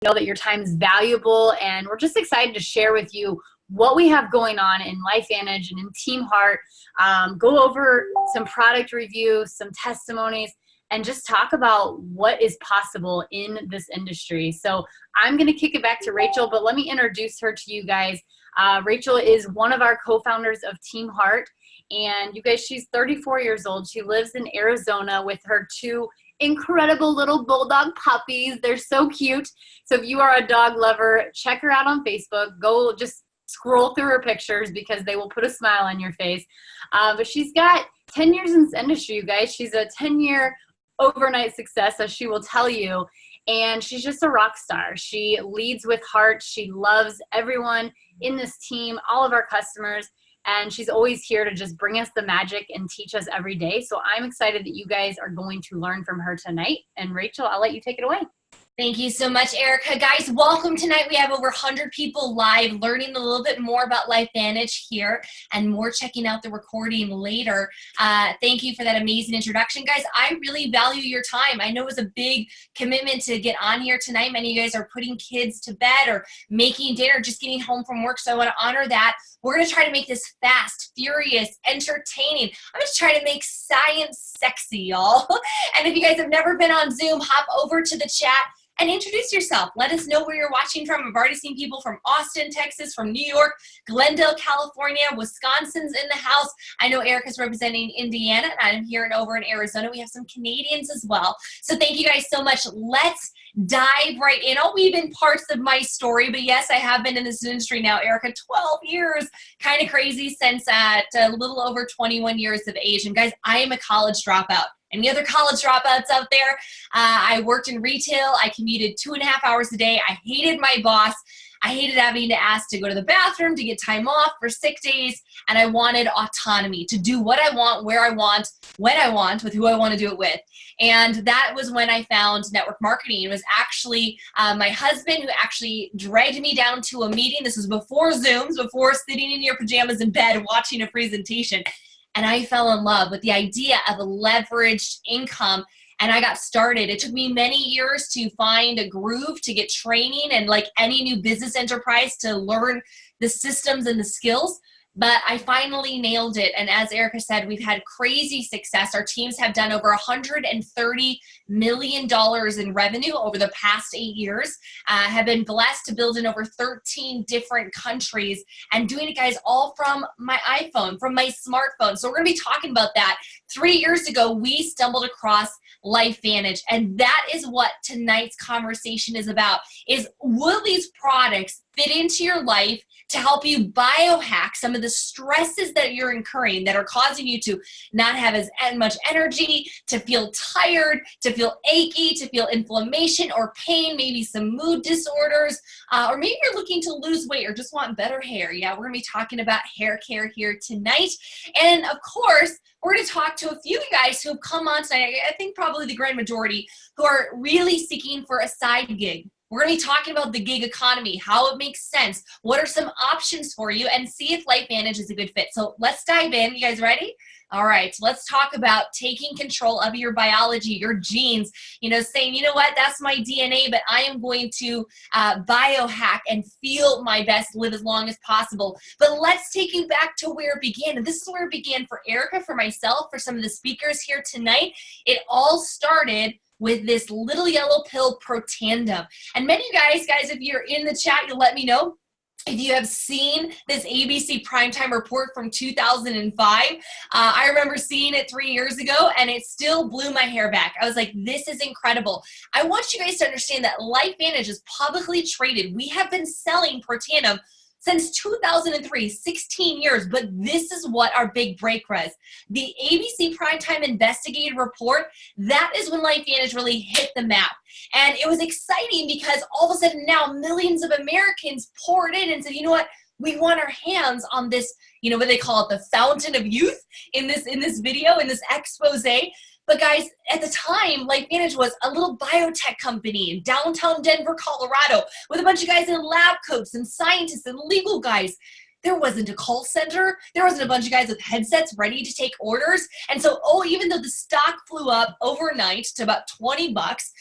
know that your time is valuable, and we're just excited to share with you what we have going on in LifeVantage and in Team Heart. Go over some product reviews, some testimonies, and just talk about what is possible in this industry. So I'm going to kick it back to Rachel, but let me introduce her to you guys. Rachel is one of our co-founders of Team Heart, and you guys, she's 34 years old. She lives in Arizona with her two incredible little bulldog puppies. They're so cute. So if you are a dog lover, check her out on Facebook. Go just scroll through her pictures because they will put a smile on your face. But she's got 10 years in this industry, you guys. She's a 10-year overnight success, as she will tell you. And she's just a rock star. She leads with heart. She loves everyone in this team, all of our customers. And she's always here to just bring us the magic and teach us every day. So I'm excited that you guys are going to learn from her tonight. And Rachel, I'll let you take it away. Thank you so much, Erica. Guys, welcome tonight. We have over 100 people live learning a little bit more about LifeVantage here and more checking out the recording later. Thank you for that amazing introduction. Guys, I really value your time. I know it was a big commitment to get on here tonight. Many of you guys are putting kids to bed or making dinner, just getting home from work, so I want to honor that. We're going to try to make this fast, furious, entertaining. I'm going to try to make science sexy, y'all. And if you guys have never been on Zoom, hop over to the chat and introduce yourself. Let us know where you're watching from. I've already seen people from Austin, Texas, from New York, Glendale, California, Wisconsin's in the house. I know Erica's representing Indiana, and I'm here over in Arizona. We have some Canadians as well. So thank you guys so much. Let's dive right in. I'll weave in parts of my story, but yes, I have been in this industry now, Erica, 12 years. Kind of crazy since at a little over 21 years of age. And guys, I am a college dropout. Any other college dropouts out there? I worked in retail. I commuted 2.5 hours a day. I hated my boss. I hated having to ask to go to the bathroom, to get time off for sick days, and I wanted autonomy to do what I want, where I want, when I want, with who I want to do it with. And that was when I found network marketing. It was actually my husband who actually dragged me down to a meeting. This was before Zooms, before sitting in your pajamas in bed watching a presentation. And I fell in love with the idea of a leveraged income, and I got started. It took me many years to find a groove, to get training, and like any new business enterprise, to learn the systems and the skills. But I finally nailed it. And as Erica said, we've had crazy success. Our teams have done over $130 million in revenue over the past 8 years, have been blessed to build in over 13 different countries, and doing it, guys, all from my iPhone, from my smartphone. So we're going to be talking about that. 3 years ago, we stumbled across LifeVantage, and that is what tonight's conversation is about, is will these products fit into your life to help you biohack some of the stresses that you're incurring that are causing you to not have as much energy, to feel tired, to feel achy, to feel inflammation or pain, maybe some mood disorders, or maybe you're looking to lose weight or just want better hair. Yeah, we're gonna be talking about hair care here tonight. And of course, we're going to talk to a few guys who have come on tonight, I think probably the grand majority, who are really seeking for a side gig. We're going to be talking about the gig economy, how it makes sense, what are some options for you, and see if LifeVantage is a good fit. So let's dive in. You guys ready? All right, let's talk about taking control of your biology, your genes, saying, you know what, that's my DNA, but I am going to biohack and feel my best, live as long as possible. But let's take you back to where it began. And this is where it began for Erica, for myself, for some of the speakers here tonight. It all started with this little yellow pill, Protandim. And many of you guys, if you're in the chat, you'll let me know if you have seen this ABC primetime report from 2005. I remember seeing it 3 years ago, and it still blew my hair back. I was like, this is incredible. I want you guys to understand that LifeVantage is publicly traded. We have been selling Protandim since 2003, 16 years, but this is what our big break was. The ABC Primetime Investigative Report, that is when LifeVantage really hit the map. And it was exciting because all of a sudden now millions of Americans poured in and said, you know what, we want our hands on this, what they call it, the fountain of youth in this video, in this expose. But guys, at the time, LifeVantage was a little biotech company in downtown Denver, Colorado, with a bunch of guys in lab coats and scientists and legal guys. There wasn't a call center. There wasn't a bunch of guys with headsets ready to take orders. And so, even though the stock flew up overnight to about 20 bucks,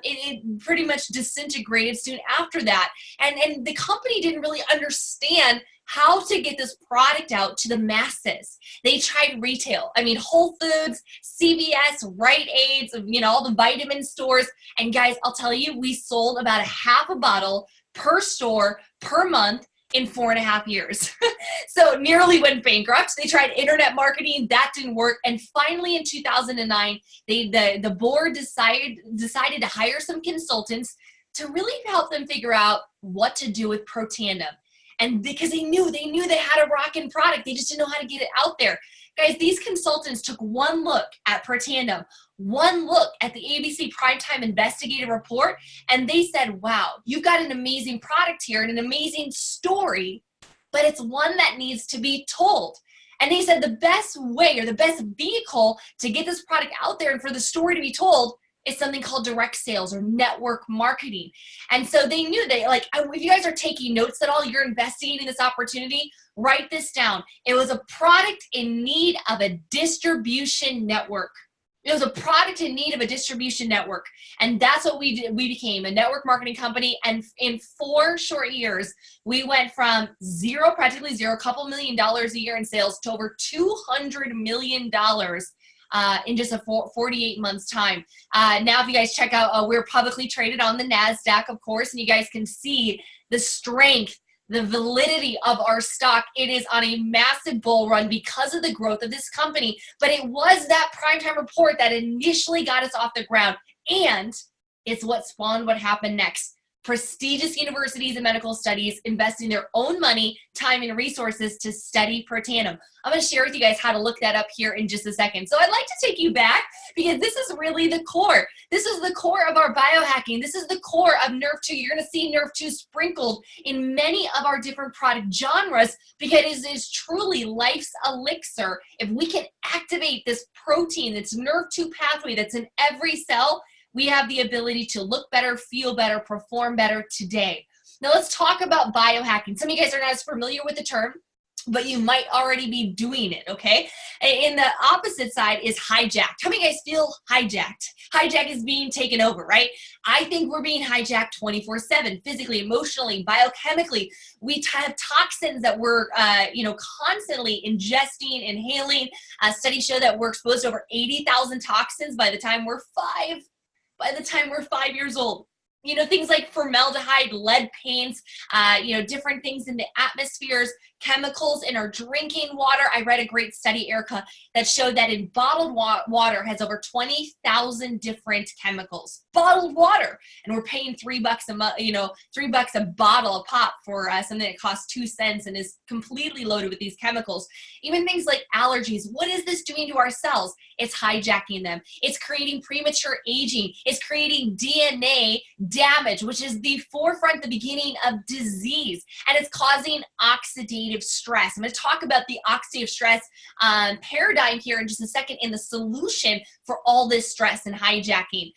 it pretty much disintegrated soon after that. And the company didn't really understand how to get this product out to the masses. They tried retail. I mean, Whole Foods, CVS, Rite Aids, all the vitamin stores. And guys, I'll tell you, we sold about a half a bottle per store per month in 4.5 years. So nearly went bankrupt. They tried internet marketing. That didn't work. And finally in 2009, the board decided to hire some consultants to really help them figure out what to do with Protandim. And because they knew they had a rockin' product, they just didn't know how to get it out there. Guys, these consultants took one look at Protandim, one look at the ABC Primetime Investigative Report, and they said, wow, you've got an amazing product here and an amazing story, but it's one that needs to be told. And they said the best way or the best vehicle to get this product out there and for the story to be told is something called direct sales or network marketing. And so they knew if you guys are taking notes at all, you're investigating this opportunity, write this down. It was a product in need of a distribution network. It was a product in need of a distribution network. And that's what we did. We became a network marketing company. And in 4 short years, we went from zero, practically zero, a couple $1 million a year in sales to over $200 million in just a 48 months time. Now, if you guys check out, we're publicly traded on the NASDAQ, of course, and you guys can see the strength, the validity of our stock. It is on a massive bull run because of the growth of this company. But it was that primetime report that initially got us off the ground. And it's what spawned what happened next. Prestigious universities and medical studies investing their own money, time, and resources to study Protandim. I'm going to share with you guys how to look that up here in just a second. So I'd like to take you back because this is really the core. This is the core of our biohacking. This is the core of Nerve 2. You're going to see Nerve 2 sprinkled in many of our different product genres because it is truly life's elixir. If we can activate this protein, this Nerve 2 pathway that's in every cell, we have the ability to look better, feel better, perform better today. Now let's talk about biohacking. Some of you guys are not as familiar with the term, but you might already be doing it, okay? In the opposite side is hijacked. How many of you guys feel hijacked? Hijack is being taken over, right? I think we're being hijacked 24/7, physically, emotionally, biochemically. We have toxins that we're, constantly ingesting, inhaling. Studies show that we're exposed to over 80,000 toxins by the time we're 5 years old. Things like formaldehyde, lead paints, different things in the atmospheres, chemicals in our drinking water. I read a great study, Erica, that showed that in bottled water has over 20,000 different chemicals. Bottled water. And we're paying $3 $3 a bottle, a pop for something that costs 2 cents and is completely loaded with these chemicals. Even things like allergies. What is this doing to our cells? It's hijacking them. It's creating premature aging. It's creating DNA damage, which is the forefront, the beginning of disease. And it's causing oxidative stress. I'm going to talk about the oxidative stress paradigm here in just a second in the solution for all this stress and hijacking.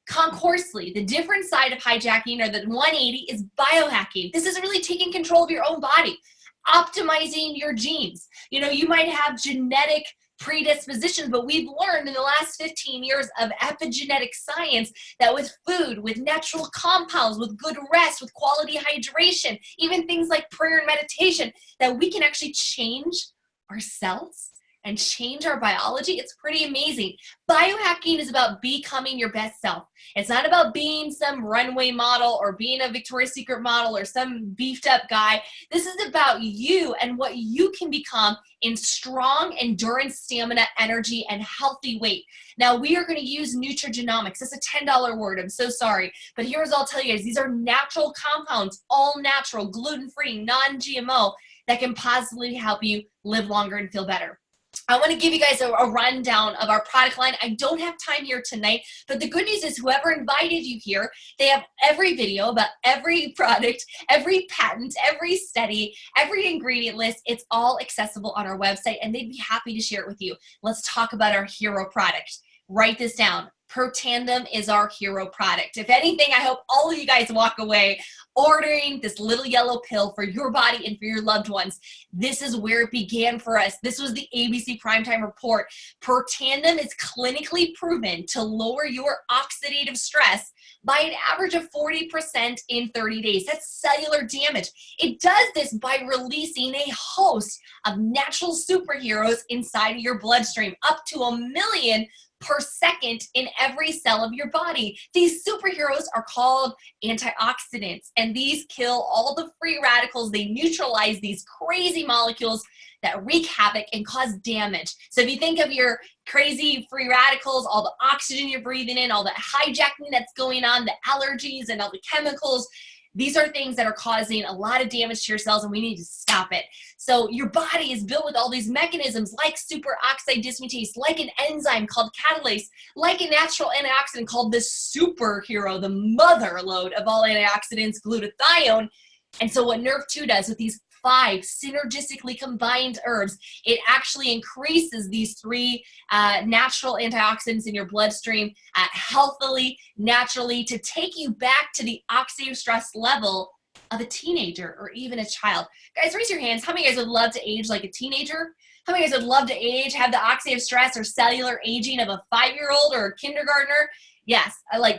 Conversely, the different side of hijacking, or the 180, is biohacking. This is really taking control of your own body, optimizing your genes. You might have genetic predispositions, but we've learned in the last 15 years of epigenetic science that with food, with natural compounds, with good rest, with quality hydration, even things like prayer and meditation, that we can actually change our cells and change our biology. It's pretty amazing. Biohacking is about becoming your best self. It's not about being some runway model or being a Victoria's Secret model or some beefed up guy. This is about you and what you can become in strong endurance, stamina, energy, and healthy weight. Now, we are going to use nutrigenomics. It's a $10 word. I'm so sorry. But here's what I'll tell you guys. These are natural compounds, all natural, gluten-free, non-GMO, that can positively help you live longer and feel better. I want to give you guys a rundown of our product line. I don't have time here tonight, but the good news is whoever invited you here, they have every video about every product, every patent, every study, every ingredient list. It's all accessible on our website, and they'd be happy to share it with you. Let's talk about our hero product. Write this down. Protandim is our hero product. If anything, I hope all of you guys walk away ordering this little yellow pill for your body and for your loved ones. This is where it began for us. This was the ABC Primetime Report. Protandim is clinically proven to lower your oxidative stress by an average of 40% in 30 days. That's cellular damage. It does this by releasing a host of natural superheroes inside of your bloodstream, up to 1 million per second in every cell of your body. These superheroes are called antioxidants, and these kill all the free radicals. They neutralize these crazy molecules that wreak havoc and cause damage. So if you think of your crazy free radicals, all the oxygen you're breathing in, all the hijacking that's going on, the allergies and all the chemicals, these are things that are causing a lot of damage to your cells, and we need to stop it. So your body is built with all these mechanisms like superoxide dismutase, like an enzyme called catalase, like a natural antioxidant called the superhero, the mother lode of all antioxidants, glutathione. And so what Nerve2 does with these 5 synergistically combined herbs, it actually increases these 3 natural antioxidants in your bloodstream healthily, naturally, to take you back to the oxidative stress level of a teenager or even a child. Guys, raise your hands. How many of you guys would love to age like a teenager? How many of you guys would love to age, have the oxidative stress or cellular aging of a 5-year-old or a kindergartner? Yes,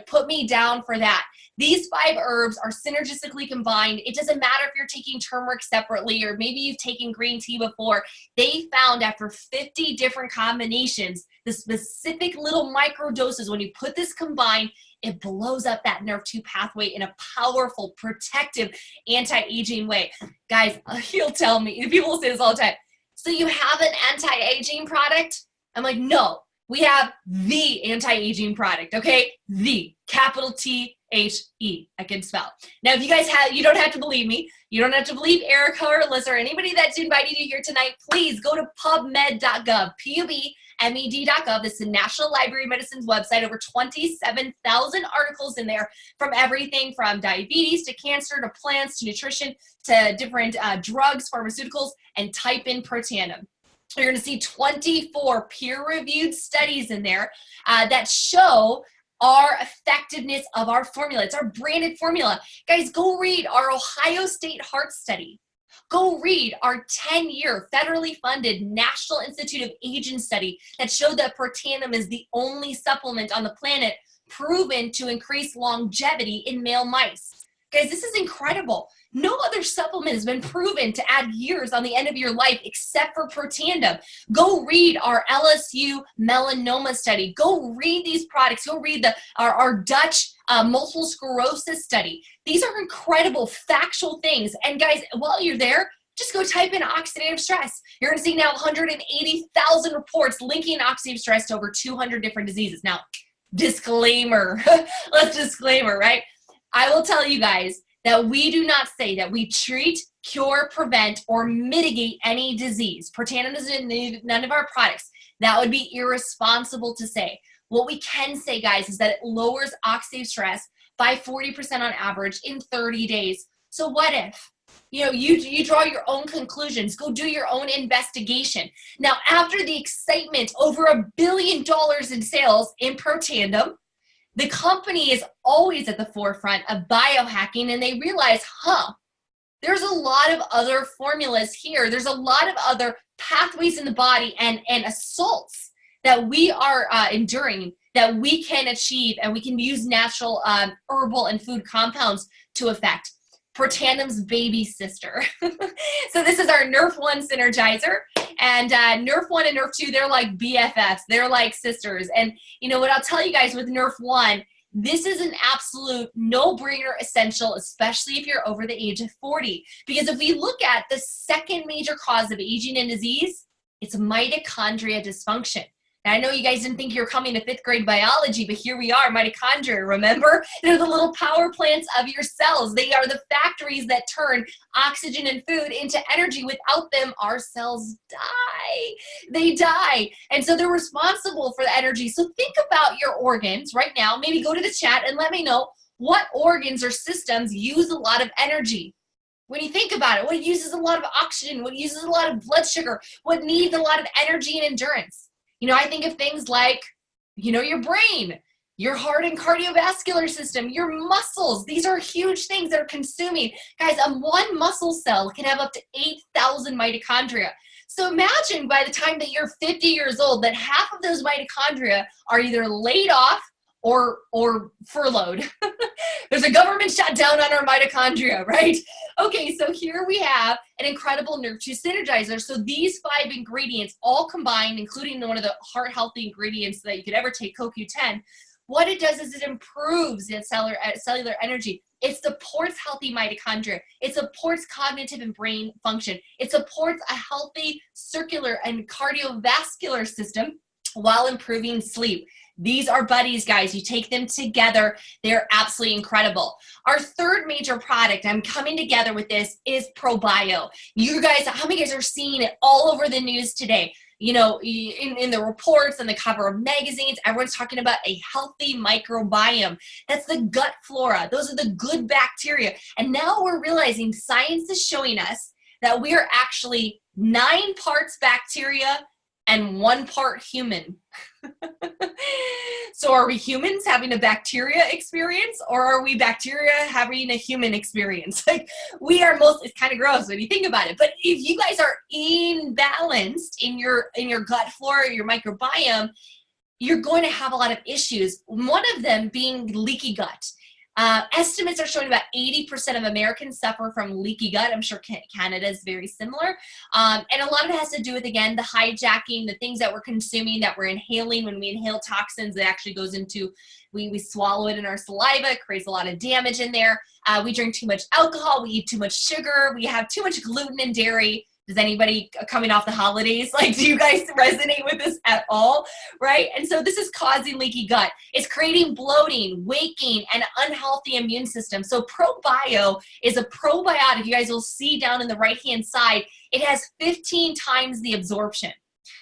put me down for that. These 5 herbs are synergistically combined. It doesn't matter if you're taking turmeric separately or maybe you've taken green tea before. They found after 50 different combinations, the specific little micro doses, when you put this combined, it blows up that Nerve2 pathway in a powerful, protective, anti-aging way. Guys, you'll tell me, people say this all the time, so you have an anti-aging product? I'm like, no. We have the anti-aging product, okay? The, capital T-H-E, I can spell. Now, if you guys you don't have to believe me. You don't have to believe Erica or Alyssa or anybody that's invited you here tonight. Please go to pubmed.gov, PUBMED.gov. This is the National Library of Medicine's website. Over 27,000 articles in there from everything from diabetes to cancer to plants to nutrition to different drugs, pharmaceuticals, and type in Protandim. You're going to see 24 peer-reviewed studies in there that show our effectiveness of our formula. It's our branded formula. Guys, go read our Ohio State Heart Study. Go read our 10-year federally funded National Institute of Aging study that showed that Protandim is the only supplement on the planet proven to increase longevity in male mice. Guys, this is incredible. No other supplement has been proven to add years on the end of your life except for Protandim. Go read our LSU melanoma study. Go read these products. Go read our Dutch multiple sclerosis study. These are incredible factual things. And guys, while you're there, just go type in oxidative stress. You're going to see now 180,000 reports linking oxidative stress to over 200 different diseases. Now, disclaimer. Let's disclaimer, right? I will tell you guys that we do not say that we treat, cure, prevent, or mitigate any disease. Protandim is in none of our products. That would be irresponsible to say. What we can say, guys, is that it lowers oxidative stress by 40% on average in 30 days. So what if? You draw your own conclusions. Go do your own investigation. Now, after the excitement, over $1 billion in sales in Protandim, the company is always at the forefront of biohacking, and they realize, there's a lot of other formulas here. There's a lot of other pathways in the body and assaults that we are enduring that we can achieve, and we can use natural herbal and food compounds to affect. Protandim's baby sister. So this is our Nerf1 Synergizer. And Nerf1 and Nerf2, they're like BFFs. They're like sisters. And you know what I'll tell you guys with Nerf1, this is an absolute no-brainer essential, especially if you're over the age of 40. Because if we look at the second major cause of aging and disease, it's mitochondria dysfunction. Now, I know you guys didn't think you were coming to 5th grade biology, but here we are, mitochondria, remember? They're the little power plants of your cells. They are the factories that turn oxygen and food into energy. Without them, our cells die. They die. And so they're responsible for the energy. So think about your organs right now. Maybe go to the chat and let me know what organs or systems use a lot of energy. When you think about it, what uses a lot of oxygen, what uses a lot of blood sugar, what needs a lot of energy and endurance? I think of things like, your brain, your heart and cardiovascular system, your muscles. These are huge things that are consuming. Guys, one muscle cell can have up to 8,000 mitochondria. So imagine by the time that you're 50 years old that half of those mitochondria are either laid off or furloughed. There's a government shutdown on our mitochondria, right? Okay, so here we have an incredible nurture synergizer. So these 5 ingredients all combined, including one of the heart healthy ingredients that you could ever take, CoQ10, what it does is it improves the cellular energy. It supports healthy mitochondria. It supports cognitive and brain function. It supports a healthy circular and cardiovascular system while improving sleep. These are buddies, guys. You take them together, they're absolutely incredible. Our third major product, I'm coming together with this, is ProBio. You guys, how many of you guys are seeing it all over the news today? You know, in the reports and the cover of magazines, everyone's talking about a healthy microbiome. That's the gut flora. Those are the good bacteria. And now we're realizing science is showing us that we are actually 9 parts bacteria and 1 part human. So are we humans having a bacteria experience, or are we bacteria having a human experience? Like, we are most, it's kind of gross when you think about it. But if you guys are imbalanced in your gut flora, your microbiome, you're going to have a lot of issues. One of them being leaky gut. Estimates are showing about 80% of Americans suffer from leaky gut. I'm sure Canada is very similar. And a lot of it has to do with, again, the hijacking, the things that we're consuming, that we're inhaling. When we inhale toxins, it actually goes into, we swallow it in our saliva. It creates a lot of damage in there. We drink too much alcohol. We eat too much sugar. We have too much gluten and dairy. Does anybody coming off the holidays, like, do you guys resonate with this at all, right? And so this is causing leaky gut. It's creating bloating, waking, and unhealthy immune system. So ProBio is a probiotic. You guys will see down in the right-hand side, it has 15 times the absorption.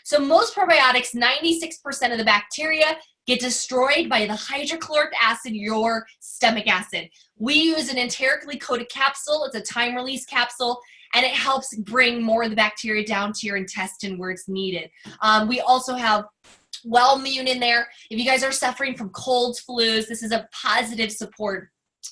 So most probiotics, 96% of the bacteria get destroyed by the hydrochloric acid, your stomach acid. We use an enterically coated capsule. It's a time-release capsule, and it helps bring more of the bacteria down to your intestine where it's needed. We also have Wellmune in there. If you guys are suffering from colds, flus, this is a positive support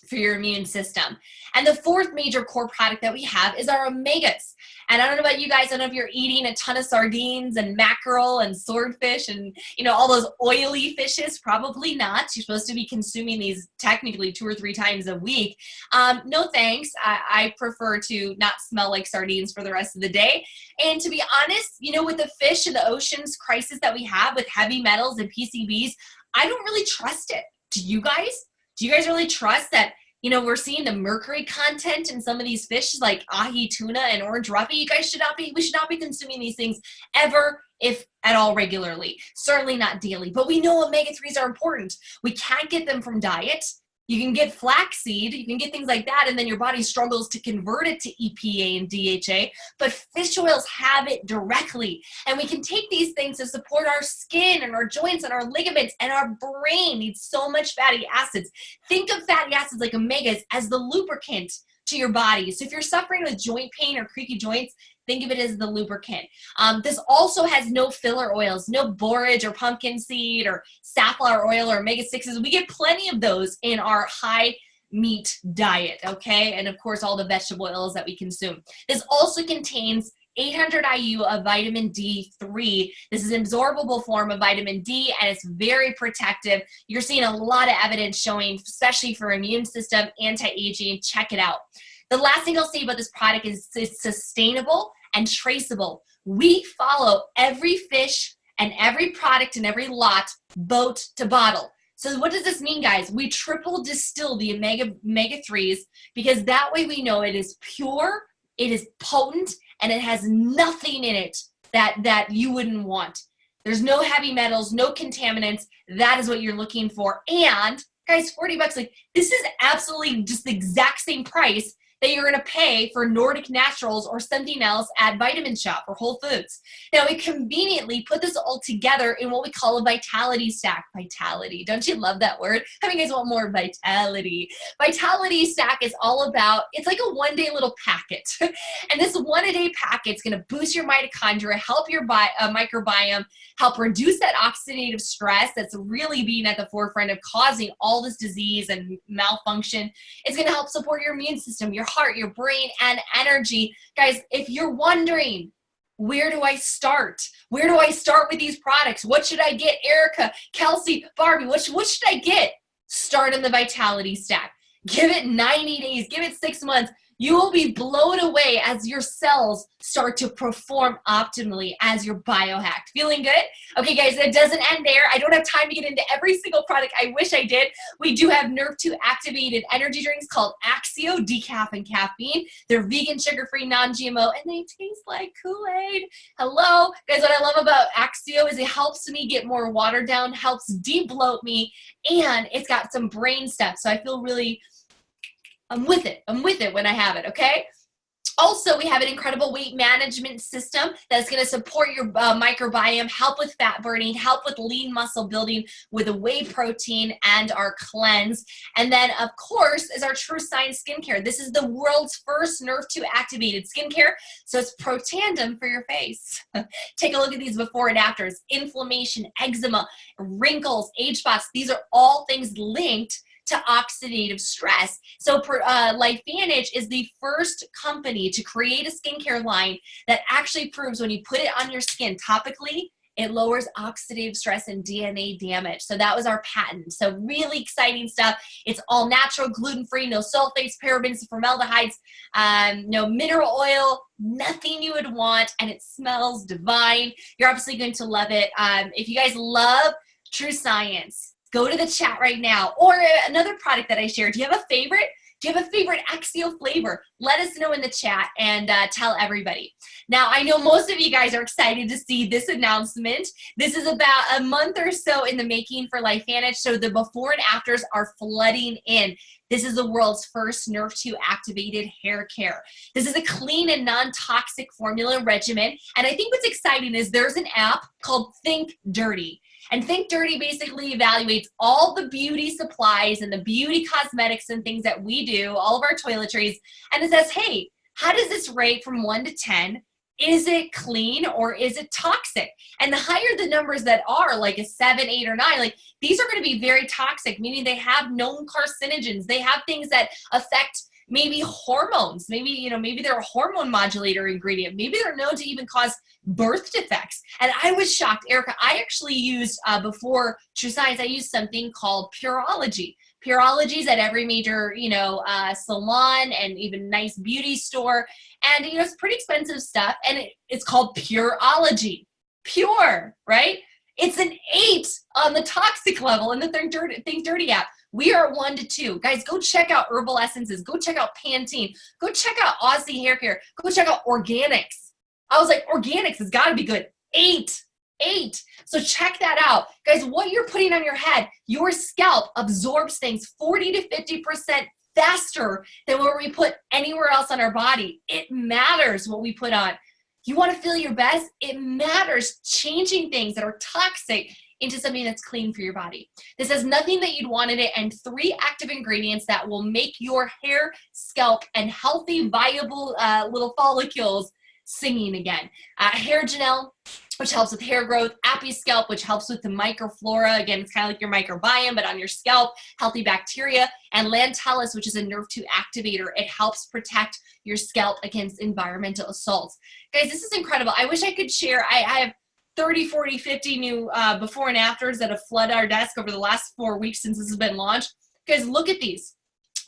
for your immune system. And the fourth major core product that we have is our omegas. And I don't know about you guys, I don't know if you're eating a ton of sardines and mackerel and swordfish and, you know, all those oily fishes. Probably not. You're supposed to be consuming these technically 2 or 3 times a week. No thanks. I prefer to not smell like sardines for the rest of the day. And to be honest, you know, with the fish and the oceans crisis that we have with heavy metals and PCBs, I don't really trust it. Do you guys? Do you guys really trust that, you know, we're seeing the mercury content in some of these fish like ahi, tuna, and orange roughy? You guys we should not be consuming these things ever, if at all, regularly. Certainly not daily. But we know omega-3s are important. We can't get them from diet. You can get flaxseed, you can get things like that, and then your body struggles to convert it to EPA and DHA, but fish oils have it directly. And we can take these things to support our skin and our joints and our ligaments, and our brain needs so much fatty acids. Think of fatty acids like omegas as the lubricant to your body. So if you're suffering with joint pain or creaky joints, think of it as the lubricant. This also has no filler oils, no borage or pumpkin seed or safflower oil or omega-6s. We get plenty of those in our high meat diet, okay? And of course, all the vegetable oils that we consume. This also contains 800 IU of vitamin D3. This is an absorbable form of vitamin D, and it's very protective. You're seeing a lot of evidence showing, especially for immune system, anti-aging. Check it out. The last thing I'll say about this product is it's sustainable and traceable. We follow every fish and every product and every lot, boat to bottle. So what does this mean, guys? We triple distill the omega-3s because that way we know it is pure, it is potent, and it has nothing in it that you wouldn't want. There's no heavy metals, no contaminants. That is what you're looking for. And guys, $40, like, this is absolutely just the exact same price that you're going to pay for Nordic Naturals or something else at Vitamin Shop or Whole Foods. Now, we conveniently put this all together in what we call a vitality stack. Vitality. Don't you love that word? How many guys want more vitality? Vitality stack is all about, it's like a one-day little packet. And this one-a-day packet is going to boost your mitochondria, help your microbiome, help reduce that oxidative stress that's really being at the forefront of causing all this disease and malfunction. It's going to help support your immune system, your heart, your brain, and energy. Guys, if you're wondering, where do I start? Where do I start with these products? What should I get? Erica, Kelsey, Barbie, what should I get? Start on the Vitality Stack. Give it 90 days, give it 6 months. You will be blown away as your cells start to perform optimally as you're biohacked. Feeling good? Okay, guys, that doesn't end there. I don't have time to get into every single product. I wish I did. We do have Nerve2 activated energy drinks called Axio, decaf and caffeine. They're vegan, sugar-free, non-GMO, and they taste like Kool-Aid. Hello? Guys, what I love about Axio is it helps me get more water down, helps de-bloat me, and it's got some brain stuff. So I feel really... I'm with it when I have it, okay? Also, we have an incredible weight management system that's going to support your microbiome, help with fat burning, help with lean muscle building with a whey protein and our cleanse. And then, of course, is our True Science skincare. This is the world's first Nerve2 activated skincare, so it's pro tandem for your face. Take a look at these before and afters. Inflammation, eczema, wrinkles, age spots, these are all things linked to oxidative stress. So LifeVantage is the first company to create a skincare line that actually proves when you put it on your skin topically, it lowers oxidative stress and DNA damage. So that was our patent. So really exciting stuff. It's all natural, gluten-free, no sulfates, parabens, formaldehydes, no mineral oil, nothing you would want, and it smells divine. You're obviously going to love it. If you guys love True Science, go to the chat right now. Or another product that I shared. Do you have a favorite? Do you have a favorite Axio flavor? Let us know in the chat and tell everybody. Now, I know most of you guys are excited to see this announcement. This is about a month or so in the making for LifeVantage, so the before and afters are flooding in. This is the world's first Nerve2 activated hair care. This is a clean and non-toxic formula regimen. And I think what's exciting is there's an app called Think Dirty. And Think Dirty basically evaluates all the beauty supplies and the beauty cosmetics and things that we do, all of our toiletries, and it says, hey, how does this rate from 1 to 10? Is it clean or is it toxic? And the higher the numbers that are, like a 7, 8, or 9, like these are going to be very toxic, meaning they have known carcinogens. They have things that affect maybe hormones, maybe they're a hormone modulator ingredient. Maybe they're known to even cause birth defects. And I was shocked, Erica, I actually used, before True Science, I used something called Pureology. Pureology is at every major, salon and even nice beauty store. And, it's pretty expensive stuff. And it's called Pureology. Pure, right? It's an 8 on the toxic level in the Think Dirty app. We are 1 to 2. Guys, go check out Herbal Essences. Go check out Pantene. Go check out Aussie Hair Care. Go check out Organics. I was like, Organics has got to be good. 8. So check that out. Guys, what you're putting on your head, your scalp absorbs things 40 to 50% faster than what we put anywhere else on our body. It matters what we put on. You want to feel your best? It matters changing things that are toxic into something that's clean for your body. This has nothing that you'd want in it and 3 active ingredients that will make your hair, scalp, and healthy, viable little follicles singing again. Hair Janelle, which helps with hair growth. Appy Scalp, which helps with the microflora. Again, it's kind of like your microbiome, but on your scalp, healthy bacteria. And Lantalis, which is a Nerve2 activator. It helps protect your scalp against environmental assaults. Guys, this is incredible. I wish I could share. I have 30, 40, 50 new before and afters that have flooded our desk over the last 4 weeks since this has been launched. Guys, look at these.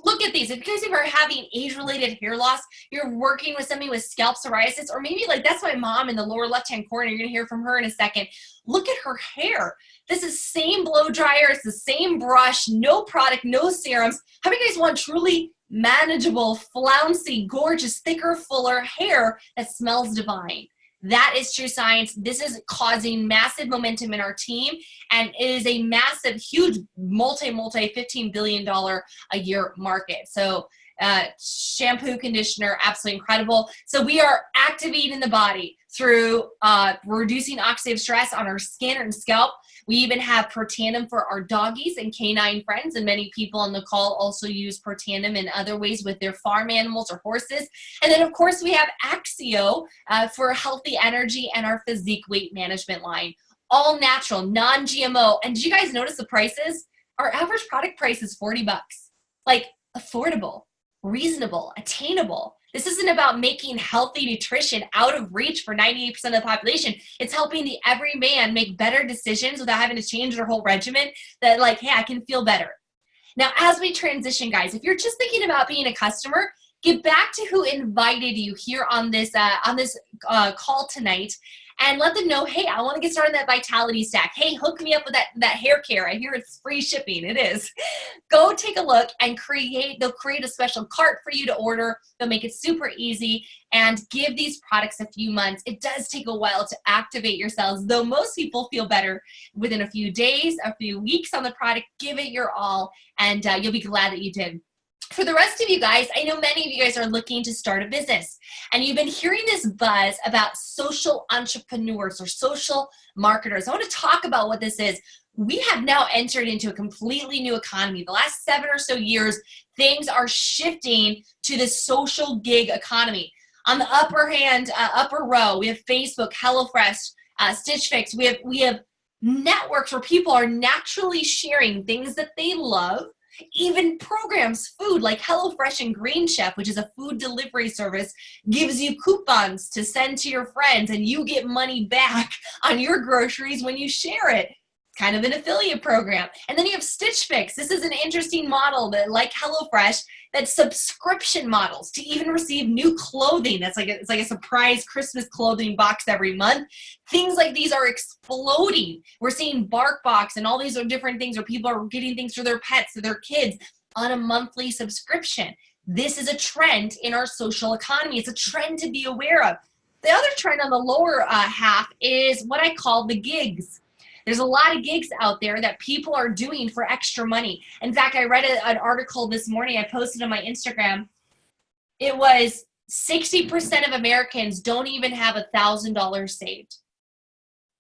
Look at these. If you guys are having age-related hair loss, you're working with somebody with scalp psoriasis, or maybe like that's my mom in the lower left-hand corner. You're going to hear from her in a second. Look at her hair. This is same blow dryer. It's the same brush, no product, no serums. How many guys want truly manageable, flouncy, gorgeous, thicker, fuller hair that smells divine? That is True Science. This is causing massive momentum in our team, and it is a massive, huge, multi $15 billion a year market. So shampoo, conditioner, absolutely incredible. So we are activating the body through reducing oxidative stress on our skin and scalp. We even have Protandim for our doggies and canine friends, and many people on the call also use Protandim in other ways with their farm animals or horses. And then, of course, we have Axio for healthy energy and our physique weight management line. All natural, non-GMO. And did you guys notice the prices? Our average product price is $40. Like, affordable, reasonable, attainable. This isn't about making healthy nutrition out of reach for 98% of the population. It's helping the everyman make better decisions without having to change their whole regimen, that like, hey, I can feel better. Now, as we transition, guys, if you're just thinking about being a customer, get back to who invited you here on this call tonight, and let them know, hey, I want to get started on that Vitality Stack. Hey, hook me up with that hair care. I hear it's free shipping. It is. Go take a look and they'll create a special cart for you to order. They'll make it super easy and give these products a few months. It does take a while to activate your cells, though most people feel better within a few days, a few weeks on the product. Give it your all, and you'll be glad that you did. For the rest of you guys, I know many of you guys are looking to start a business, and you've been hearing this buzz about social entrepreneurs or social marketers. I want to talk about what this is. We have now entered into a completely new economy. The last 7 or so years, things are shifting to this social gig economy. On the upper row, we have Facebook, HelloFresh, Stitch Fix. We have networks where people are naturally sharing things that they love. Even programs, food like HelloFresh and Green Chef, which is a food delivery service, gives you coupons to send to your friends, and you get money back on your groceries when you share it. Kind of an affiliate program. And then you have Stitch Fix. This is an interesting model that, like HelloFresh, that's subscription models to even receive new clothing. It's like a surprise Christmas clothing box every month. Things like these are exploding. We're seeing BarkBox and all these are different things where people are getting things for their pets, for their kids on a monthly subscription. This is a trend in our social economy. It's a trend to be aware of. The other trend on the lower half is what I call the gigs. There's a lot of gigs out there that people are doing for extra money. In fact, I read an article this morning I posted on my Instagram. It was 60% of Americans don't even have $1,000 saved.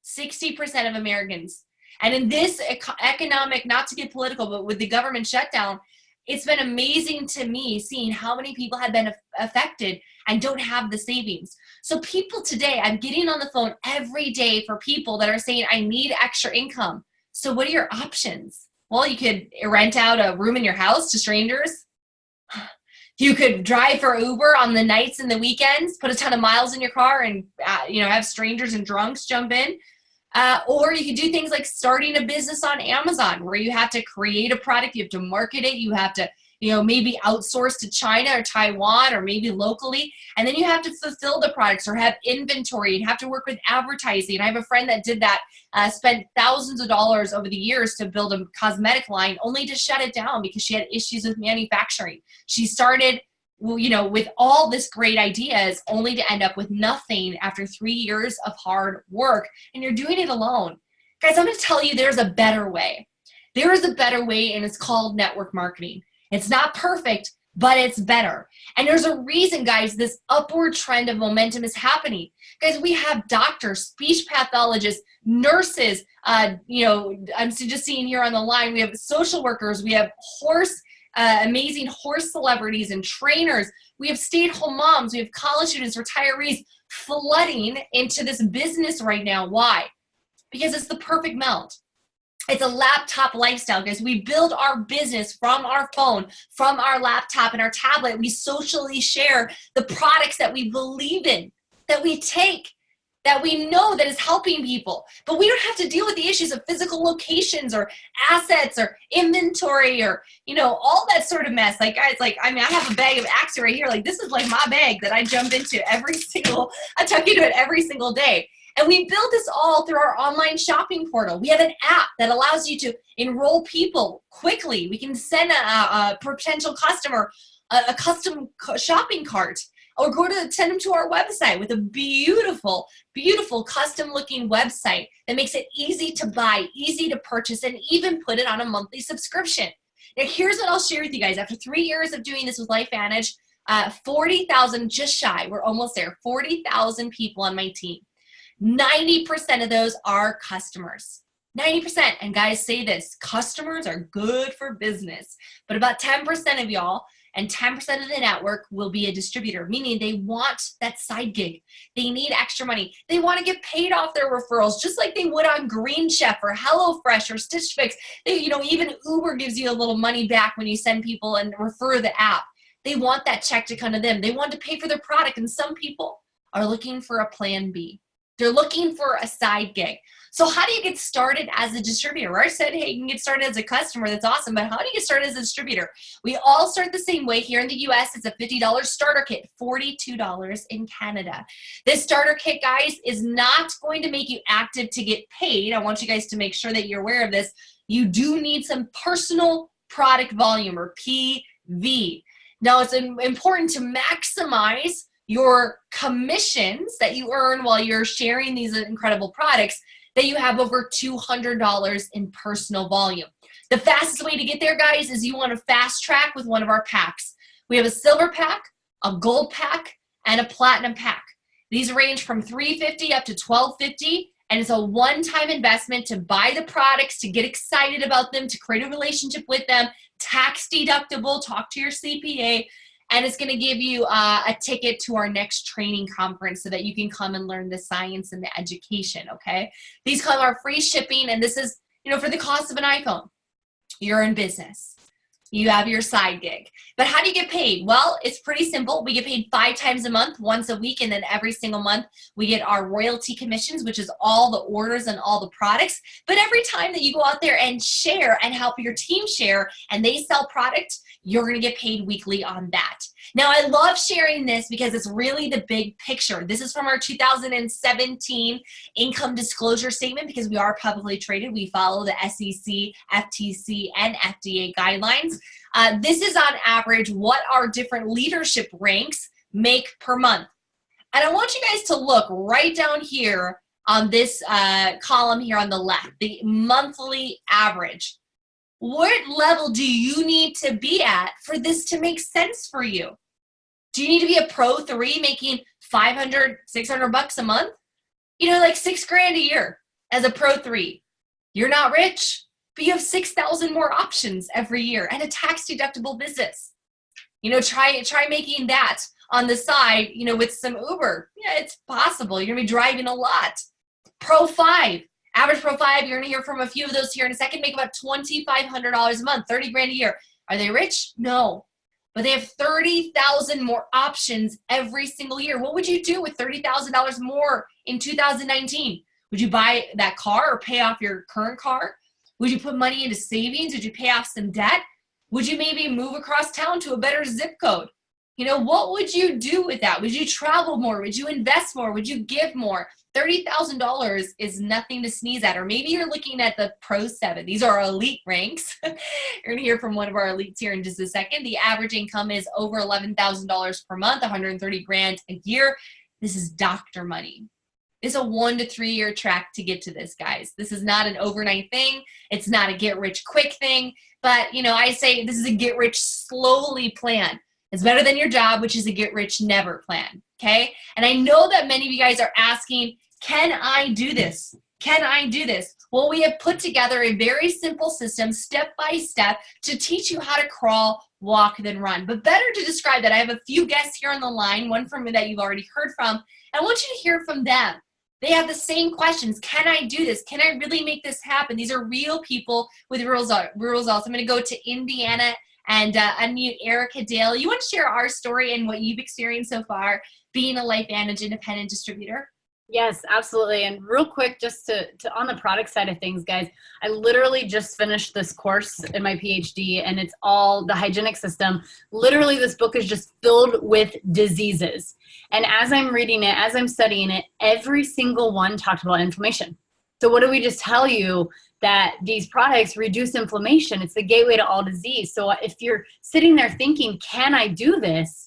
60% of Americans. And in this economic, not to get political, but with the government shutdown, it's been amazing to me seeing how many people have been affected and don't have the savings. So people today, I'm getting on the phone every day for people that are saying, I need extra income. So what are your options? Well, you could rent out a room in your house to strangers. You could drive for Uber on the nights and the weekends, put a ton of miles in your car and have strangers and drunks jump in. Or you could do things like starting a business on Amazon where you have to create a product, you have to market it, you have to maybe outsource to China or Taiwan or maybe locally, and then you have to fulfill the products or have inventory and have to work with advertising. I have a friend that did that, spent thousands of dollars over the years to build a cosmetic line only to shut it down because she had issues with manufacturing. She started with all this great ideas only to end up with nothing after 3 years of hard work, and you're doing it alone. Guys, I'm going to tell you there's a better way. There is a better way, and it's called network marketing. It's not perfect, but it's better. And there's a reason, guys, this upward trend of momentum is happening. Guys, we have doctors, speech pathologists, nurses, I'm just seeing here on the line, we have social workers, we have amazing horse celebrities and trainers. We have stay-at-home moms. We have college students, retirees flooding into this business right now. Why? Because it's the perfect meld. It's a laptop lifestyle, guys. We build our business from our phone, from our laptop and our tablet. We socially share the products that we believe in, that we take, that we know that is helping people. But we don't have to deal with the issues of physical locations or assets or inventory or, all that sort of mess. Like, guys, I have a bag of Axe right here. Like, this is like my bag that I jump into I tuck into it every single day. And we build this all through our online shopping portal. We have an app that allows you to enroll people quickly. We can send a potential customer a custom shopping cart, or send them to our website with a beautiful, beautiful custom looking website that makes it easy to buy, easy to purchase, and even put it on a monthly subscription. Now, here's what I'll share with you guys. After 3 years of doing this with LifeVantage, 40,000, just shy, we're almost there, 40,000 people on my team. 90% of those are customers. 90%. And guys, say this, customers are good for business, but about 10% of y'all and 10% of the network will be a distributor, meaning they want that side gig. They need extra money. They want to get paid off their referrals, just like they would on Green Chef or HelloFresh or Stitch Fix. Even Uber gives you a little money back when you send people and refer the app. They want that check to come to them. They want to pay for their product. And some people are looking for a plan B. They're looking for a side gig. So how do you get started as a distributor? I said, hey, you can get started as a customer. That's awesome. But how do you get started as a distributor? We all start the same way. Here in the US, it's a $50 starter kit, $42 in Canada. This starter kit, guys, is not going to make you active to get paid. I want you guys to make sure that you're aware of this. You do need some personal product volume, or PV. Now, it's important to maximize your commissions that you earn while you're sharing these incredible products, that you have over $200 in personal volume. The fastest way to get there, guys, is you want to fast track with one of our packs. We have a silver pack, a gold pack, and a platinum pack. These range from $350 up to $1,250, and it's a one-time investment to buy the products, to get excited about them, to create a relationship with them, tax deductible, talk to your CPA, and it's going to give you a ticket to our next training conference so that you can come and learn the science and the education, okay? These come our free shipping, and this is, for the cost of an iPhone. You're in business. You have your side gig. But how do you get paid? Well, it's pretty simple. We get paid 5 times a month, once a week, and then every single month we get our royalty commissions, which is all the orders and all the products. But every time that you go out there and share and help your team share and they sell product, you're going to get paid weekly on that. Now, I love sharing this because it's really the big picture. This is from our 2017 income disclosure statement, because we are publicly traded. We follow the SEC, FTC, and FDA guidelines. This is on average what our different leadership ranks make per month. And I want you guys to look right down here on this column here on the left, the monthly average. What level do you need to be at for this to make sense for you? Do you need to be a pro 3 making $500, $600 a month? Like $6,000 a year as a pro 3. You're not rich, but you have 6,000 more options every year and a tax deductible business. Try making that on the side, with some Uber. Yeah, it's possible. You're gonna be driving a lot. Pro 5. Average Pro 5, you're going to hear from a few of those here in a second, make about $2,500 a month, $30,000 a year. Are they rich? No. But they have 30,000 more options every single year. What would you do with $30,000 more in 2019? Would you buy that car or pay off your current car? Would you put money into savings? Would you pay off some debt? Would you maybe move across town to a better zip code? What would you do with that? Would you travel more? Would you invest more? Would you give more? $30,000 is nothing to sneeze at. Or maybe you're looking at the Pro 7. These are our elite ranks. You're going to hear from one of our elites here in just a second. The average income is over $11,000 per month, $130,000 a year. This is doctor money. It's a 1 to 3 year track to get to this, guys. This is not an overnight thing. It's not a get rich quick thing. But, I say this is a get rich slowly plan. It's better than your job, which is a get rich never plan, okay? And I know that many of you guys are asking, can I do this? Can I do this? Well, we have put together a very simple system, step by step, to teach you how to crawl, walk, then run. But better to describe that, I have a few guests here on the line, one from me that you've already heard from. And I want you to hear from them. They have the same questions. Can I do this? Can I really make this happen? These are real people with real results. I'm going to go to Indiana and unmute Erica Dale. You want to share our story and what you've experienced so far being a LifeVantage independent distributor? Yes, absolutely. And real quick, just to on the product side of things, guys, I literally just finished this course in my PhD, and it's all the hygienic system. Literally, this book is just filled with diseases. And as I'm reading it, as I'm studying it, every single one talked about inflammation. So what do we just tell you? That these products reduce inflammation. It's the gateway to all disease. So if you're sitting there thinking, can I do this?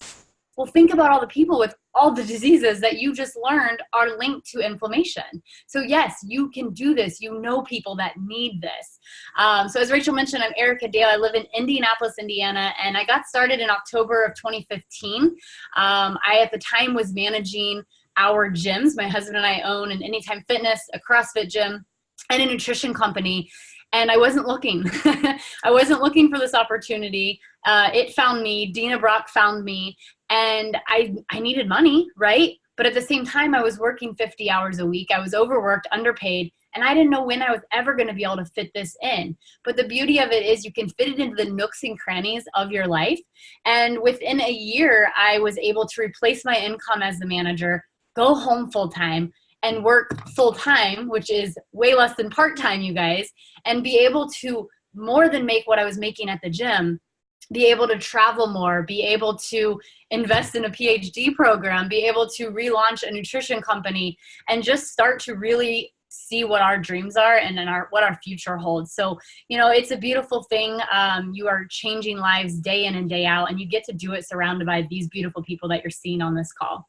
Well, think about all the people with all the diseases that you just learned are linked to inflammation. So yes, you can do this. You know people that need this. So as Rachel mentioned, I'm Erica Dale. I live in Indianapolis, Indiana, and I got started in October of 2015. I, at the time, was managing our gyms. My husband and I own an Anytime Fitness, a CrossFit gym, and a nutrition company. And I wasn't looking. I wasn't looking for this opportunity. It found me. Dina Brock found me. And I needed money, right? But at the same time, I was working 50 hours a week. I was overworked, underpaid, and I didn't know when I was ever going to be able to fit this in. But the beauty of it is you can fit it into the nooks and crannies of your life. And within a year, I was able to replace my income as the manager, go home full time, and work full time, which is way less than part time, you guys, and be able to more than make what I was making at the gym, be able to travel more, be able to invest in a PhD program, be able to relaunch a nutrition company, and just start to really see what our dreams are and then what our future holds. So, you know, it's a beautiful thing. You are changing lives day in and day out, and you get to do it surrounded by these beautiful people that you're seeing on this call.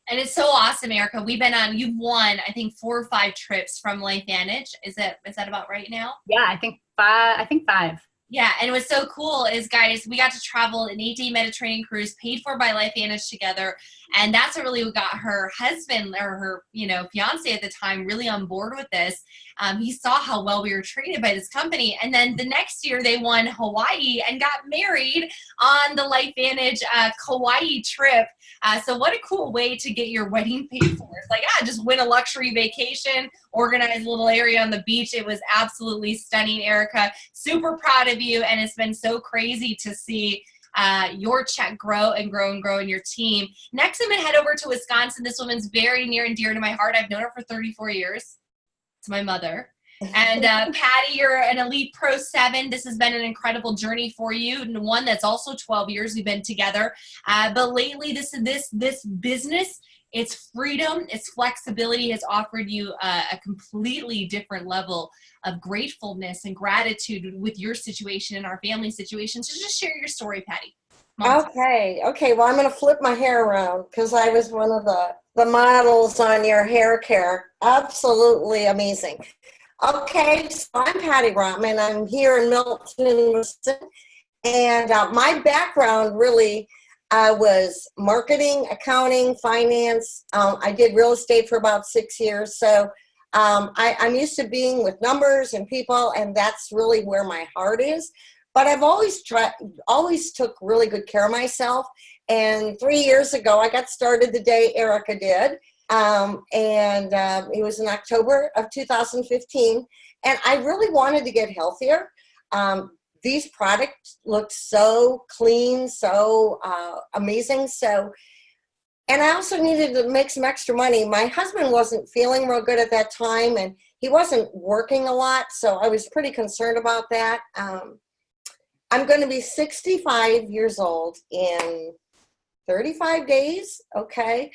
And it's so awesome, Erica. We've been on, you've won, I think, 4 or 5 trips from LifeVantage. Is that about right now? Yeah, I think 5. Yeah, and what's so cool is, guys, we got to travel an 8-day Mediterranean cruise paid for by LifeVantage together, and that's what really got her husband or her, fiance at the time really on board with this. He saw how well we were treated by this company, and then the next year they won Hawaii and got married on the LifeVantage Kauai trip. So what a cool way to get your wedding paid for. It's like, just win a luxury vacation, organize a little area on the beach. It was absolutely stunning, Erica. Super proud of you, and it's been so crazy to see your check grow and grow and grow in your team. Next, I'm going to head over to Wisconsin. This woman's very near and dear to my heart. I've known her for 34 years. It's my mother. And Patty, you're an Elite Pro 7. This has been an incredible journey for you, and one that's also 12 years we've been together. But lately, this business, its freedom, its flexibility has offered you a completely different level of gratefulness and gratitude with your situation and our family situation. So just share your story, Patty. Okay. Well, I'm going to flip my hair around because I was one of the models on your hair care. Absolutely amazing. Okay, so I'm Patty Rotman. I'm here in Milton, Wisconsin, and my background really was marketing, accounting, finance. I did real estate for about 6 years, so I'm used to being with numbers and people, and that's really where my heart is. But I've always took really good care of myself. And 3 years ago, I got started the day Erica did. It was in October of 2015, and I really wanted to get healthier. These products looked so clean, so amazing. And I also needed to make some extra money. My husband wasn't feeling real good at that time, and he wasn't working a lot, so I was pretty concerned about that. I'm going to be 65 years old in 35 days, okay?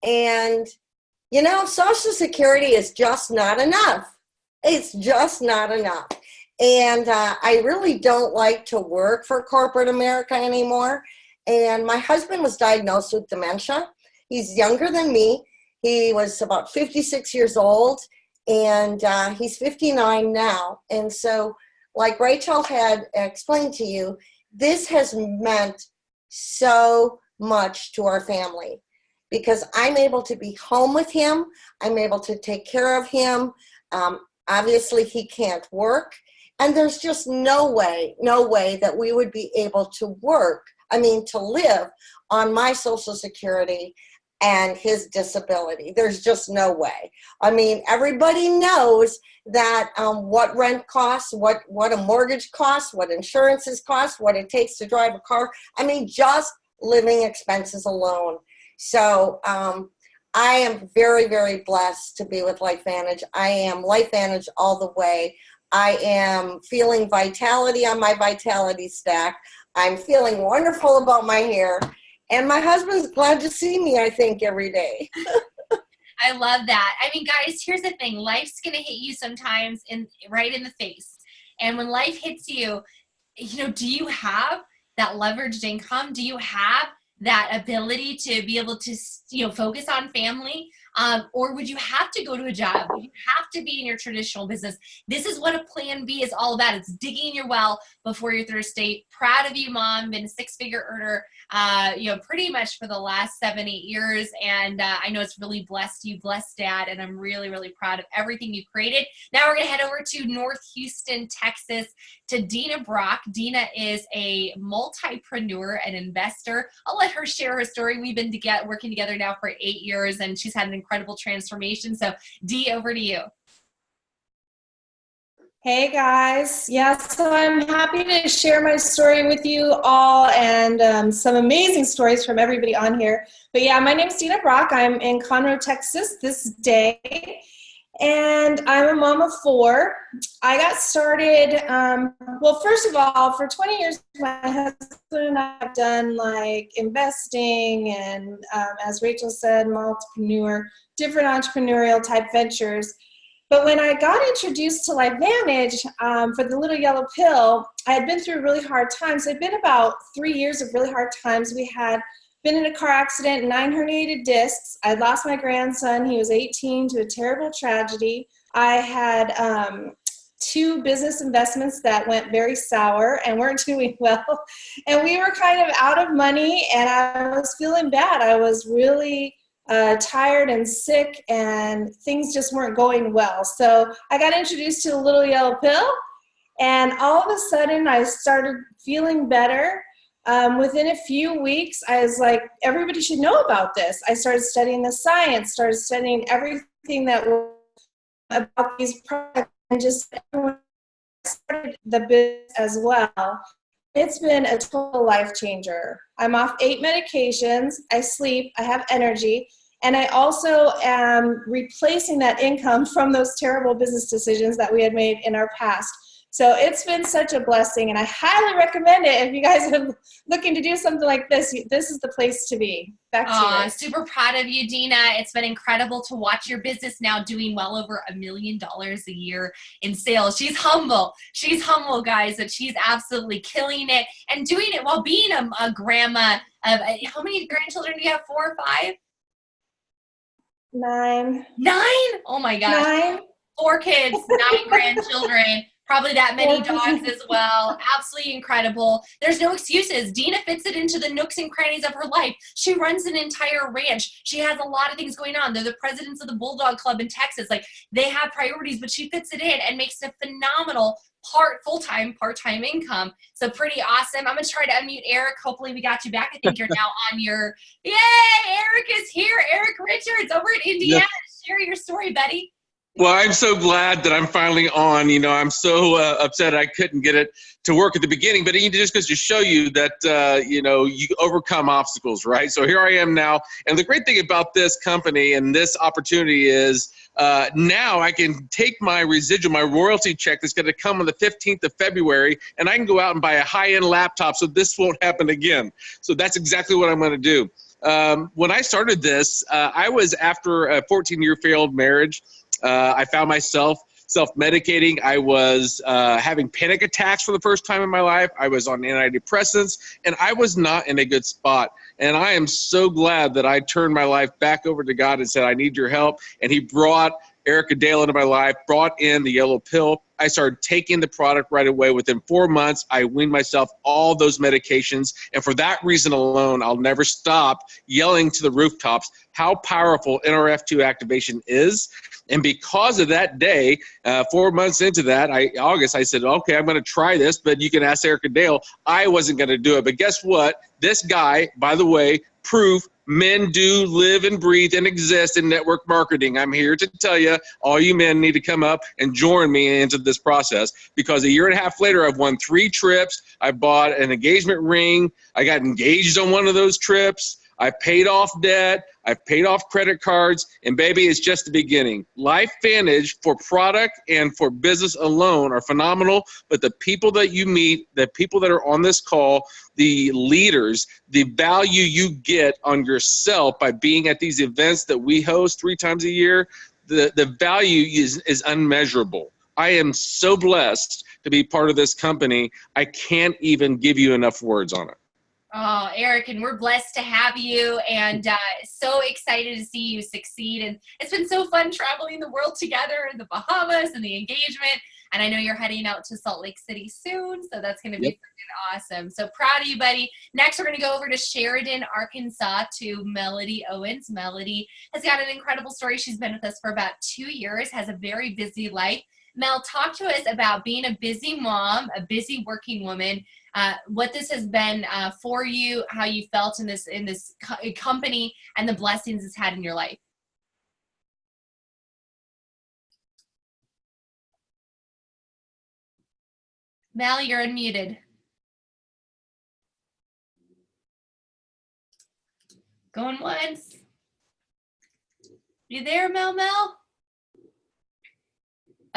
And, Social Security is just not enough. It's just not enough. And I really don't like to work for corporate America anymore. And my husband was diagnosed with dementia. He's younger than me. He was about 56 years old, and he's 59 now. And so, like Rachel had explained to you, this has meant so much to our family, because I'm able to be home with him. I'm able to take care of him. Obviously, he can't work. And there's just no way that we would be able to to live on my Social Security and his disability. There's just no way. Everybody knows that what rent costs, what a mortgage costs, what insurances cost, what it takes to drive a car. Just living expenses alone. So I am very, very blessed to be with LifeVantage. I am LifeVantage all the way. I am feeling vitality on my vitality stack. I'm feeling wonderful about my hair. And my husband's glad to see me, I think, every day. I love that. Guys, here's the thing. Life's going to hit you sometimes right in the face. And when life hits you, do you have that leveraged income? Do you have that ability to be able to, focus on family? Or would you have to go to a job? Would you have to be in your traditional business? This is what a plan B is all about. It's digging your well before you're thirsty. Proud of you, Mom. Been a six-figure earner, pretty much for the last 7-8 years. And I know it's really blessed you, blessed Dad. And I'm really, really proud of everything you've created. Now we're going to head over to North Houston, Texas, to Dina Brock. Dina is a multipreneur and investor. I'll let her share her story. We've been working together now for 8 years, and she's had an incredible transformation. So Dee, over to you. Hey guys. Yeah, so I'm happy to share my story with you all, and some amazing stories from everybody on here. But yeah, my name is Dina Brock. I'm in Conroe, Texas this day, and I'm a mom of 4. I got started, well, first of all, for 20 years, my husband and I have done like investing and, as Rachel said, different entrepreneurial type ventures. But when I got introduced to LifeVantage for the little yellow pill, I had been through a really hard time. So it'd been about 3 years of really hard times. We had been in a car accident, 9 herniated discs. I lost my grandson. He was 18 to a terrible tragedy. I had 2 business investments that went very sour and weren't doing well. And we were kind of out of money, and I was feeling bad. I was really tired and sick, and things just weren't going well. So I got introduced to the little yellow pill, and all of a sudden I started feeling better. Within a few weeks, I was like, everybody should know about this. I started studying the science, started studying everything that was about these products, and just everyone started the business as well. It's been a total life changer. I'm off 8 medications, I sleep, I have energy, and I also am replacing that income from those terrible business decisions that we had made in our past. So it's been such a blessing, and I highly recommend it. If you guys are looking to do something like this, this is the place to be. Back to you. Super proud of you, Dina. It's been incredible to watch your business now doing well over $1 million a year in sales. She's humble. She's humble, guys, but she's absolutely killing it and doing it while being a grandma of, how many grandchildren do you have? 4 or 5? 9. 9? Oh my gosh. 9. 4 kids, 9 grandchildren. Probably that many dogs as well. Absolutely incredible. There's no excuses. Dina fits it into the nooks and crannies of her life. She runs an entire ranch. She has a lot of things going on. They're the presidents of the Bulldog Club in Texas. Like, they have priorities, but she fits it in and makes a phenomenal full-time, part-time income. So pretty awesome. I'm going to try to unmute Eric. Hopefully we got you back. I think you're now on your, yay, Eric is here. Eric Richards over in Indiana. Yep. Share your story, buddy. Well, I'm so glad that I'm finally on. You know, I'm so upset I couldn't get it to work at the beginning, but it just goes to show you that, you overcome obstacles, right? So here I am now. And the great thing about this company and this opportunity is now I can take my residual, my royalty check that's going to come on the 15th of February, and I can go out and buy a high-end laptop so this won't happen again. So that's exactly what I'm going to do. When I started this, I was after a 14-year failed marriage. I found myself self-medicating. I was having panic attacks for the first time in my life. I was on antidepressants, and I was not in a good spot. And I am so glad that I turned my life back over to God and said, I need your help. And he brought Erica Dale into my life, brought in the yellow pill. I started taking the product right away. Within 4 months, I weaned myself all those medications. And for that reason alone, I'll never stop yelling to the rooftops how powerful NRF2 activation is. And because of that day, 4 months into that, August, I said, okay, I'm going to try this, but you can ask Erica Dale. I wasn't going to do it. But guess what? This guy, by the way, proof men do live and breathe and exist in network marketing. I'm here to tell you, all you men need to come up and join me into this process, because a year and a half later, I've won 3 trips. I bought an engagement ring. I got engaged on one of those trips. I paid off debt. I've paid off credit cards, and baby, it's just the beginning. LifeVantage for product and for business alone are phenomenal, but the people that you meet, the people that are on this call, the leaders, the value you get on yourself by being at these events that we host 3 times a year, the value is unmeasurable. I am so blessed to be part of this company. I can't even give you enough words on it. Oh, Eric, and we're blessed to have you, and so excited to see you succeed. And it's been so fun traveling the world together in the Bahamas and the engagement. And I know you're heading out to Salt Lake City soon, so that's going to be freaking awesome. So proud of you, buddy. Next, we're going to go over to Sheridan, Arkansas, to Melody Owens. Melody has got an incredible story. She's been with us for about 2 years, has a very busy life. Mel, talk to us about being a busy mom, a busy working woman, what this has been for you, how you felt in this company, and the blessings it's had in your life. Mel, you're unmuted. Going once. You there, Mel?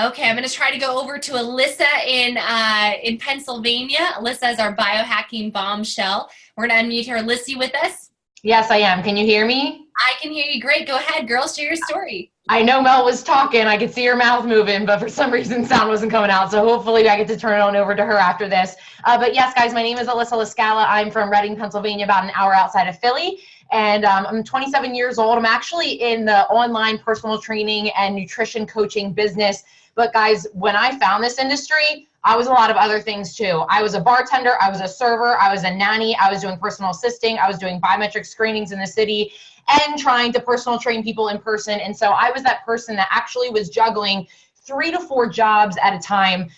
Okay, I'm going to try to go over to Alyssa in Pennsylvania. Alyssa is our biohacking bombshell. We're going to unmute her. Alyssa, you with us? Yes, I am. Can you hear me? I can hear you. Great. Go ahead, girl. Share your story. I know Mel was talking. I could see her mouth moving, but for some reason sound wasn't coming out. So hopefully I get to turn it on over to her after this. But yes, guys, my name is Alyssa Lascala. I'm from Reading, Pennsylvania, about an hour outside of Philly. And I'm 27 years old. I'm actually in the online personal training and nutrition coaching business. But guys, when I found this industry, I was a lot of other things too. I was a bartender, I was a server, I was a nanny, I was doing personal assisting, I was doing biometric screenings in the city and trying to personal train people in person. And so I was that person that actually was juggling 3 to 4 jobs at a time,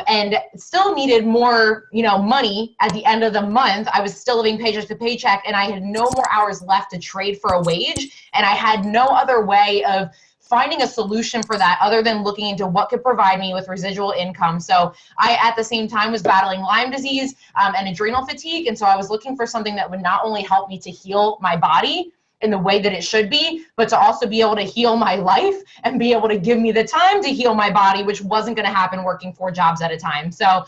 and still needed more, money at the end of the month. I was still living paycheck to paycheck, and I had no more hours left to trade for a wage, and I had no other way of finding a solution for that other than looking into what could provide me with residual income. So I, at the same time, was battling Lyme disease and adrenal fatigue, and so I was looking for something that would not only help me to heal my body in the way that it should be, but to also be able to heal my life and be able to give me the time to heal my body, which wasn't going to happen working 4 jobs at a time. So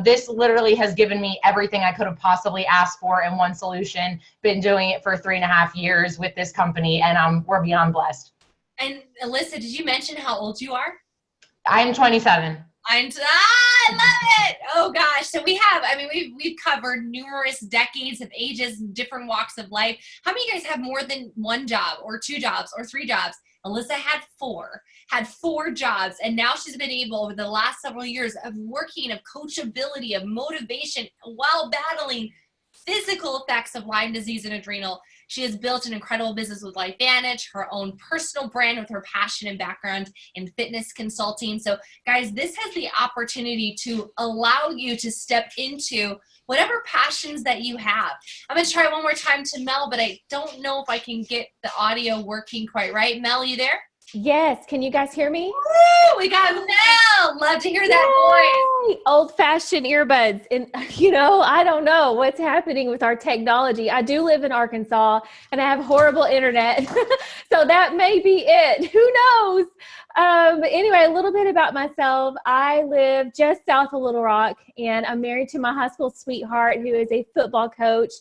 this literally has given me everything I could have possibly asked for in one solution. Been doing it for 3.5 years with this company, and we're beyond blessed. And Alyssa, did you mention how old you are? I'm 27. I love it. Oh gosh. So we've covered numerous decades of ages, different walks of life. How many of you guys have more than 1 job or 2 jobs or 3 jobs? Alyssa had 4 jobs, and now she's been able over the last several years of working, of coachability, of motivation while battling physical effects of Lyme disease and adrenal. She has built an incredible business with LifeVantage, her own personal brand with her passion and background in fitness consulting. So guys, this has the opportunity to allow you to step into whatever passions that you have. I'm going to try one more time to Mel, but I don't know if I can get the audio working quite right. Mel, you there? Yes. Can you guys hear me? Woo! We got Mel. Love to hear that voice. Old-fashioned earbuds. And, I don't know what's happening with our technology. I do live in Arkansas, and I have horrible internet. So that may be it. Who knows? But anyway, a little bit about myself. I live just south of Little Rock, and I'm married to my high school sweetheart, who is a football coach.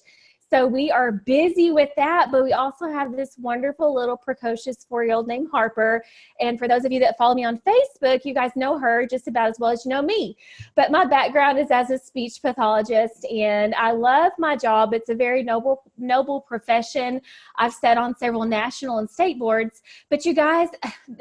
So we are busy with that, but we also have this wonderful little precocious 4-year-old named Harper. And for those of you that follow me on Facebook, you guys know her just about as well as you know me. But my background is as a speech pathologist, and I love my job. It's a very noble profession. I've sat on several national and state boards. But you guys,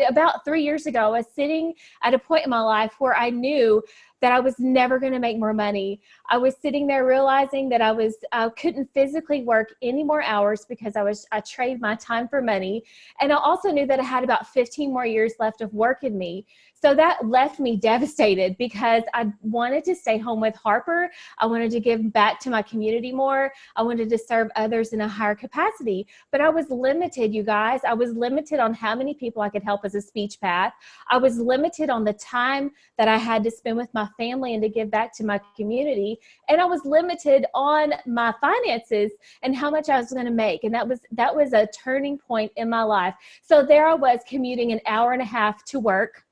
about 3 years ago, I was sitting at a point in my life where I knew that I was never going to make more money. I was sitting there realizing that I couldn't physically work any more hours because I traded my time for money. And I also knew that I had about 15 more years left of work in me. So that left me devastated because I wanted to stay home with Harper. I wanted to give back to my community more. I wanted to serve others in a higher capacity. But I was limited, you guys. I was limited on how many people I could help as a speech path. I was limited on the time that I had to spend with my family and to give back to my community. And I was limited on my finances and how much I was going to make. And that was a turning point in my life. So there I was commuting an hour and a half to work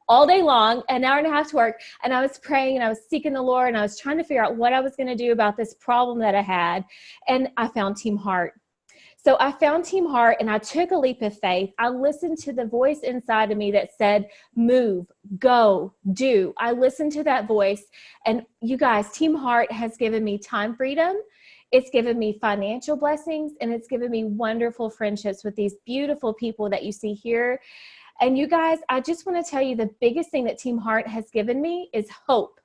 all day long, an hour and a half to work. And I was praying and I was seeking the Lord and I was trying to figure out what I was going to do about this problem that I had. And I found Team Heart. So I found Team Heart and I took a leap of faith. I listened to the voice inside of me that said, move, go, do. I listened to that voice. And you guys, Team Heart has given me time freedom. It's given me financial blessings, and it's given me wonderful friendships with these beautiful people that you see here. And you guys, I just want to tell you the biggest thing that Team Heart has given me is hope.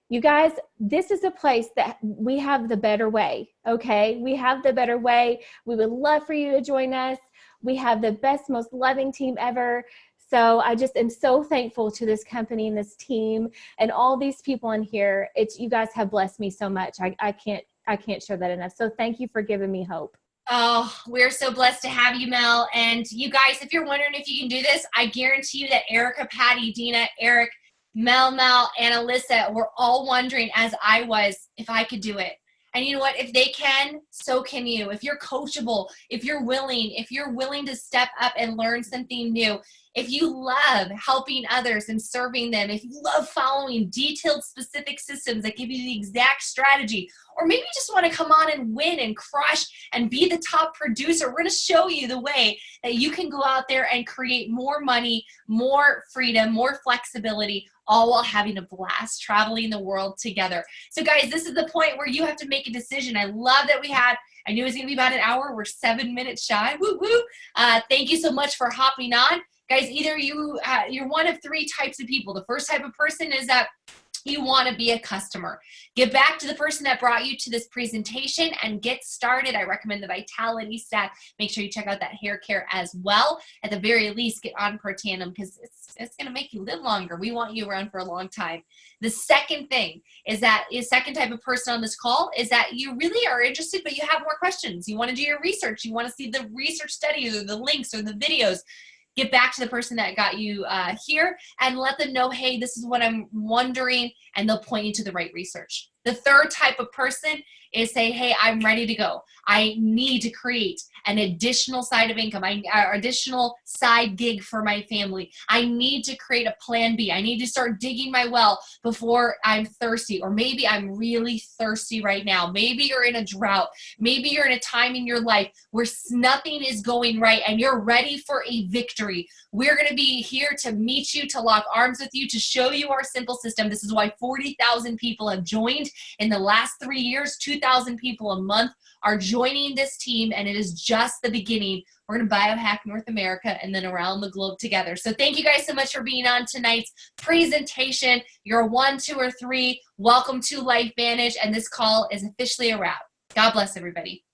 You guys, this is a place that we have the better way, okay? We have the better way. We would love for you to join us. We have the best, most loving team ever. So I just am so thankful to this company and this team and all these people in here. You guys have blessed me so much. I can't show that enough. So thank you for giving me hope. Oh, we're so blessed to have you, Mel. And you guys, if you're wondering if you can do this, I guarantee you that Erica, Patty, Dina, Eric, Mel, and Alyssa were all wondering, as I was, if I could do it. And you know what? If they can, so can you. If you're coachable, if you're willing to step up and learn something new, if you love helping others and serving them, if you love following detailed, specific systems that give you the exact strategy, or maybe you just want to come on and win and crush and be the top producer, we're going to show you the way that you can go out there and create more money, more freedom, more flexibility, all while having a blast traveling the world together. So guys, this is the point where you have to make a decision. I love that I knew it was going to be about an hour. We're 7 minutes shy. Woo woo. Thank you so much for hopping on. Guys, either you're one of three types of people. The first type of person is that you want to be a customer. Get back to the person that brought you to this presentation and get started. I recommend the Vitality Stack. Make sure you check out that hair care as well. At the very least, get on Protandim because it's going to make you live longer. We want you around for a long time. The second thing is that the second type of person on this call is that you really are interested, but you have more questions. You want to do your research. You want to see the research studies or the links or the videos. Get back to the person that got you here and let them know, hey, this is what I'm wondering, and they'll point you to the right research. The third type of person is say, hey, I'm ready to go. I need to create an additional side of income, additional side gig for my family. I need to create a plan B. I need to start digging my well before I'm thirsty, or maybe I'm really thirsty right now. Maybe you're in a drought. Maybe you're in a time in your life where nothing is going right and you're ready for a victory. We're going to be here to meet you, to lock arms with you, to show you our simple system. This is why 40,000 people have joined in the last 3 years. 2,000 people a month are joining this team, and it is just the beginning. We're going to biohack North America and then around the globe together. So thank you guys so much for being on tonight's presentation. You're 1, 2, or 3. Welcome to LifeVantage, and this call is officially a wrap. God bless everybody.